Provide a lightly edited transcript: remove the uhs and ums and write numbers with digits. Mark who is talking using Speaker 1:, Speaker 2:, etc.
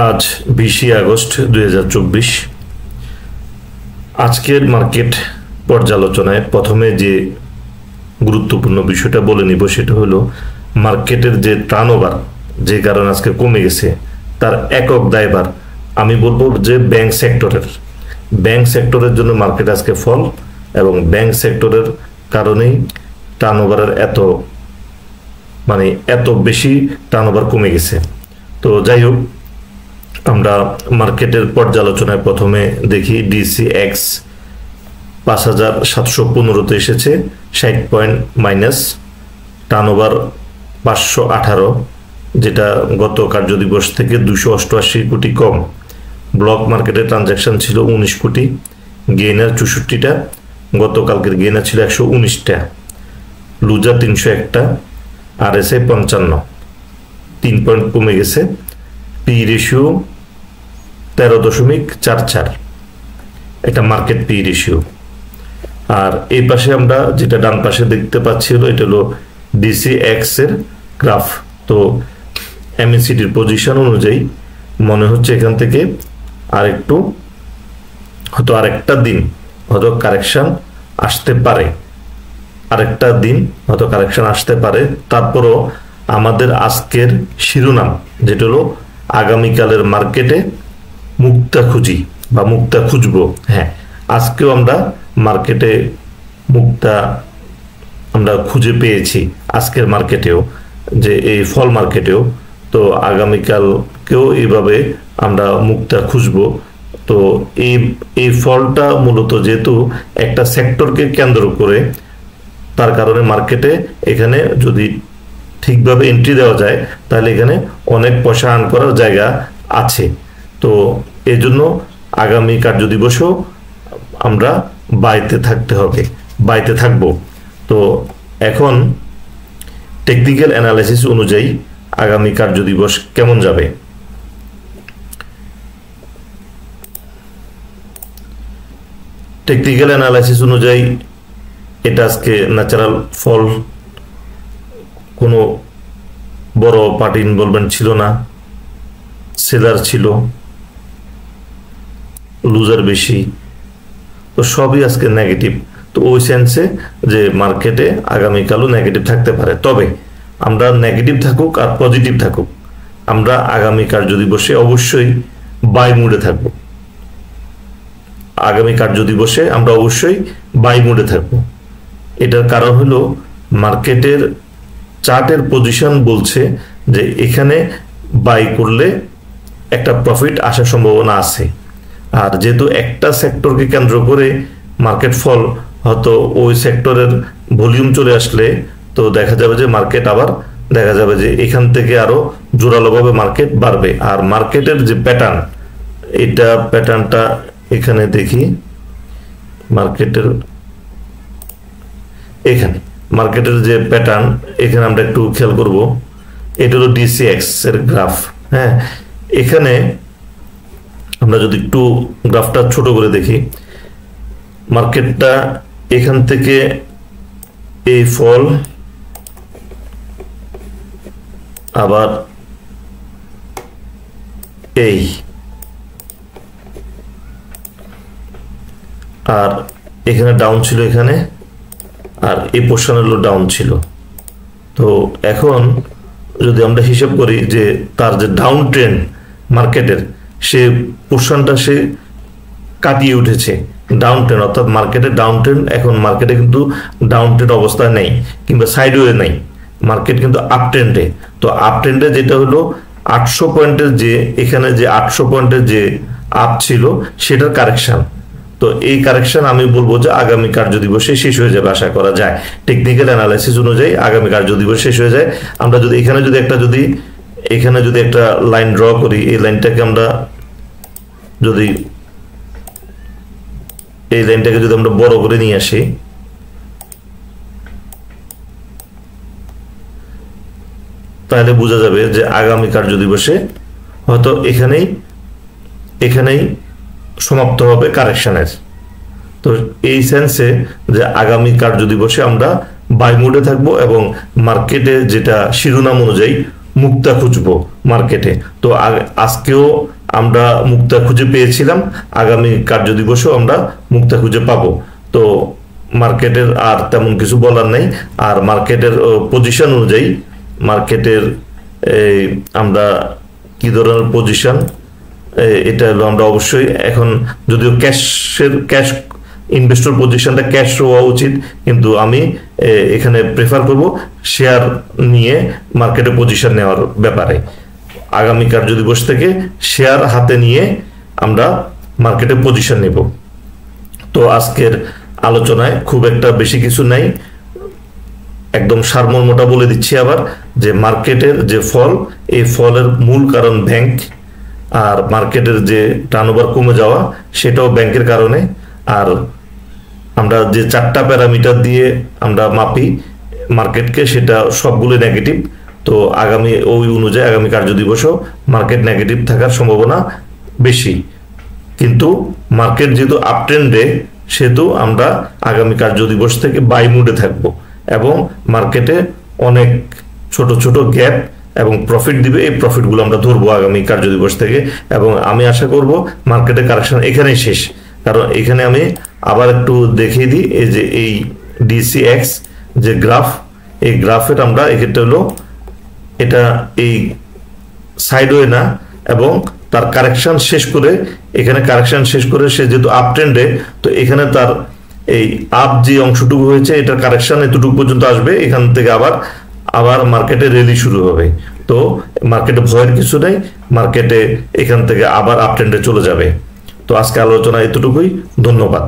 Speaker 1: আজ 20 আগস্ট 2024। আজকের মার্কেট পর্যালোচনায় প্রথমে যে গুরুত্বপূর্ণ বিষয়টা বলে নিব সেটা হলো মার্কেটের যে টার্নওভার যে কারণে আজকে কমে গেছে তার একক দায়ভার আমি বলবো যে ব্যাংক সেক্টরের জন্য মার্কেট আজকে ফল এবং ব্যাংক সেক্টরের কারণেই টার্নওভারের এত বেশি টার্নওভার কমে গেছে। তো যাই হোক, আমরা মার্কেটের পর্যালোচনায় প্রথমে দেখি ডিসিএক্স 5715 তে এসেছে, 60 পয়েন্ট মাইনাস, টার্নওভার 518, যেটা গত কার্যদিবস থেকে 288 কোটি কম। ব্লক মার্কেটে ট্রানজাকশন ছিল 19 কোটি, গেইনার 64টা, গতকালকের গেইনার ছিল 119টা, লুজার 301টা, আরএসআই 55, 3 পয়েন্ট কমে গেছে। পি রেশিও 13.44, একটা মার্কেট পি রেশিও। আর এই পাশে আমরা যেটা ডান পাশে দেখতে পাচ্ছি এটা হলো ডিসিএক্স এর গ্রাফ। তো এমএসিডির পজিশন অনুযায়ী মনে হচ্ছে এখান থেকে আরেকটা দিন হয়তো কারেকশন আসতে পারে, তারপরও আমাদের আজকের শিরোনাম যেটা হলো আগামীকালের মার্কেটে মুক্তা খুঁজবো। হ্যাঁ, আজকেও আমরা মার্কেটে মুক্তা খুঁজে পেয়েছি, আজকের মার্কেটেও, যে এই ফল মার্কেটেও। তো আগামীকালকেও এইভাবে আমরা মুক্তা খুঁজবো। তো এই ফলটা মূলত যেহেতু একটা সেক্টরকে কেন্দ্র করে, তার কারণে মার্কেটে এখানে যদি ঠিকভাবে এন্ট্রি দেওয়া যায় তাহলে এখানে অনেক পয়সা আর্ন করার জায়গা আছে। তো এই জন্য আগামী কার্যদিবসেও আমরা বাইতে থাকবো। তো এখন টেকনিক্যাল অ্যানালাইসিস অনুযায়ী আগামী কার্যদিবস কেমন যাবে। টেকনিক্যাল অ্যানালাইসিস অনুযায়ী এটা আজকে ন্যাচারাল ফল, কোনো বড় পার্টি ইনভলভমেন্ট ছিল না, সেলার ছিল, লুজার বেশি, তো সবই আজকে নেগেটিভ। তো ওই সেন্সে যে মার্কেটে আগামীকালও নেগেটিভ থাকতে পারে, তবে আমরা নেগেটিভ থাকুক আর পজিটিভ থাকুক, আমরা আগামী কার্যদিবসে অবশ্যই বাই মুডে থাকবো। এটার কারণ হলো মার্কেটের চার্টের পজিশন বলছে যে এখানে বাই করলে একটা প্রফিট আসার সম্ভাবনা আছে। আর যেহেতু একটা সেক্টরকে কেন্দ্র করে মার্কেট ফল, হয়তো ওই সেক্টরের ভলিউম চলে আসলে তো দেখা যাবে যে মার্কেট আবার দেখা যাবে যে এখান থেকে আরো জোরালোভাবে মার্কেট বাড়বে। আর মার্কেটের যে প্যাটার্নটা এখানে দেখি, মার্কেটের যে প্যাটার্ন এখানে আমরা একটু খেয়াল করব। এটা হলো ডিসিএক্স এর গ্রাফ। হ্যাঁ, এখানে আমরা যদি একটু গ্রাফটা ছোট করে দেখি, মার্কেটটা এখান থেকে এই ফল, আবার আর এখানে ডাউন ছিল, এখানে আর এই পোর্শন হলো ডাউন ছিল। তো এখন যদি আমরা হিসাব করি যে তার যে ডাউন ট্রেন্ড মার্কেটের, সে পোর্শনটা সে কাটিয়ে উঠেছে ডাউন ট্রেন্ড, অর্থাৎ মার্কেটের ডাউন ট্রেন্ড, এখন মার্কেটে কিন্তু ডাউন ট্রেন্ড অবস্থায় নেই কিংবা সাইডওয়ে নেই, মার্কেট কিন্তু আপ ট্রেন্ডে। তো আপ ট্রেন্ডে যেটা হলো 800 পয়েন্টের যে এখানে যে 800 পয়েন্টের যে আপ ছিল সেটার কারেকশন। তো এই কারেকশন আমি বলবো যে আগামী কার্যদিবসে শেষ হয়ে যাবে আশা করা যায়। টেকনিক্যাল অ্যানালাইসিস অনুযায়ী আগামী কার্যদিবস শেষ হয়ে যায়। আমরা যদি এখানে যদি একটা লাইন ড্র করি, এই লাইনটাকে যদি আমরা বড় করে নিয়ে আসি, তাহলে বোঝা যাবে যে আগামী কার্যদিবসে হয়তো এখানেই সমাপ্ত হবে কারেকশনের। তো এই সেন্সে যে আগামী কার্যদিবসে আমরা বাই মোডে থাকবো এবং মার্কেটে যেটা শিরোনাম অনুযায়ী মুক্তা খুঁজবো মার্কেটে। তো আজকেও আমরা মুক্তা খুঁজে পেয়েছিলাম, আগামী কার্য দিবসেও আমরা মুক্তা খুঁজে পাবো। তো মার্কেটের আর তেমন কিছু বলার নেই। আর মার্কেটের পজিশন অনুযায়ী মার্কেটের আমরা কি ধরনের পজিশন, এটা হলো আমরা অবশ্যই এখন, যদিও ক্যাশ ইনভেস্টর পজিশনটা ক্যাশ হওয়া উচিত, কিন্তু আমি এখানে প্রেফার করব শেয়ার নিয়ে মার্কেটে পজিশন নেওয়ার ব্যাপারে। আগামী কার্য দিবস থেকে শেয়ার হাতে নিয়ে আমরা মার্কেটে পজিশন নেব। তো আজকের আলোচনায় খুব একটা বেশি কিছু নাই, একদম সারমর্মটা বলে দিচ্ছি আবার, যে মার্কেটের যে ফল, এই ফলের মূল কারণ ব্যাংক, আর মার্কেটের যে টার্নওভার কমে যাওয়া সেটাও ব্যাংকের কারণে। আর আমরা যে 4টা প্যারামিটার দিয়ে আমরা মাপি মার্কেটকে, সেটা সবগুলো নেগেটিভ। তো আগামী ওই অনুযায়ী আগামী কার্য দিবসও মার্কেট নেগেটিভ থাকার সম্ভাবনা বেশি। কিন্তু মার্কেট যেহেতু আপ ট্রেন্ডে, সেহেতু আমরা আগামী কার্য দিবস থেকে বাই মুডে থাকব, এবং মার্কেটে অনেক ছোট ছোট গ্যাপ এবং প্রফিট দিবে, এই প্রফিটগুলো আমরা ধরবো আগামী কার্য দিবস থেকে। এবং আমি আশা করব মার্কেটের কারেকশন এখানেই শেষ। কারণ এখানে আমি আবার একটু দেখিয়ে দিই, এই যে এই ডিসিএক্স যে গ্রাফ, এই গ্রাফের আমরা এক্ষেত্রে হলো এটা এই সাইডওয়ে না, এবং তার কারেকশন শেষ করে, এখানে কারেকশন শেষ করে সে যেহেতু আপ ট্রেন্ডে, তো এখানে তার এই আপ যে অংশটুকু হয়েছে এটার কারেকশন এতটুকু পর্যন্ত আসবে, এখান থেকে আবার মার্কেটে র্যালি শুরু হবে। তো মার্কেটে ভয়ের কিছু নেই, মার্কেটে এখান থেকে আবার আপ ট্রেন্ডে চলে যাবে। তো আজকে আলোচনা এতটুকুই, ধন্যবাদ।